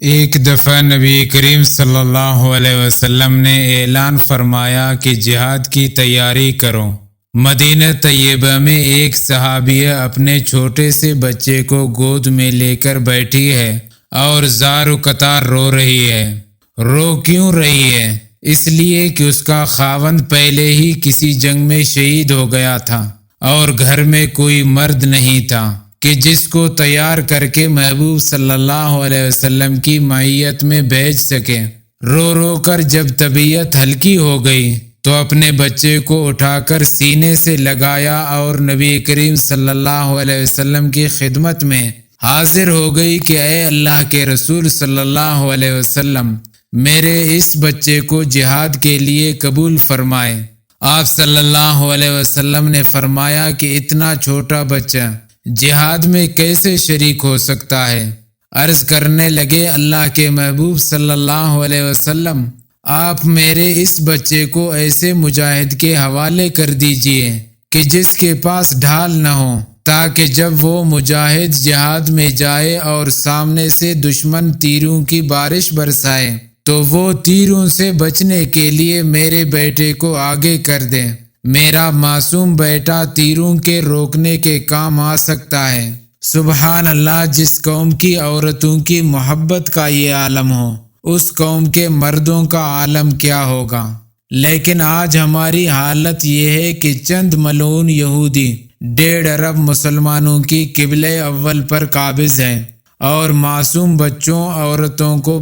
ایک دفعہ نبی کریم صلی اللہ علیہ وسلم نے اعلان فرمایا کہ جہاد کی تیاری کرو۔ مدینہ طیبہ میں ایک صحابیہ اپنے چھوٹے سے بچے کو گود میں لے کر بیٹھی ہے اور زار و قطار رو رہی ہے۔ رو کیوں رہی ہے؟ اس لیے کہ اس کا خاوند پہلے ہی کسی جنگ میں شہید ہو گیا تھا اور گھر میں کوئی مرد نہیں تھا کہ جس کو تیار کر کے محبوب صلی اللہ علیہ وسلم کی معیت میں بھیج سکے۔ رو رو کر جب طبیعت ہلکی ہو گئی تو اپنے بچے کو اٹھا کر سینے سے لگایا اور نبی کریم صلی اللہ علیہ وسلم کی خدمت میں حاضر ہو گئی کہ اے اللہ کے رسول صلی اللہ علیہ وسلم، میرے اس بچے کو جہاد کے لیے قبول فرمائے۔ آپ صلی اللہ علیہ وسلم نے فرمایا کہ اتنا چھوٹا بچہ جہاد میں کیسے شریک ہو سکتا ہے؟ عرض کرنے لگے، اللہ کے محبوب صلی اللہ علیہ وسلم، آپ میرے اس بچے کو ایسے مجاہد کے حوالے کر دیجئے کہ جس کے پاس ڈھال نہ ہو، تاکہ جب وہ مجاہد جہاد میں جائے اور سامنے سے دشمن تیروں کی بارش برسائے تو وہ تیروں سے بچنے کے لیے میرے بیٹے کو آگے کر دیں۔ میرا معصوم بیٹا تیروں کے روکنے کے کام آ سکتا ہے۔ سبحان اللہ! جس قوم کی عورتوں کی محبت کا یہ عالم ہو، اس قوم کے مردوں کا عالم کیا ہوگا؟ لیکن آج ہماری حالت یہ ہے کہ چند ملعون یہودی 1.5 ارب مسلمانوں کی قبلہ اول پر قابض ہیں اور معصوم بچوں عورتوں کو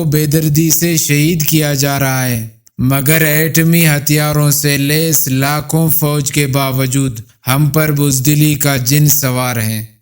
بے دردی سے شہید کیا جا رہا ہے، مگر ایٹمی ہتھیاروں سے لیس لاکھوں فوج کے باوجود ہم پر بزدلی کا جن سوار ہے۔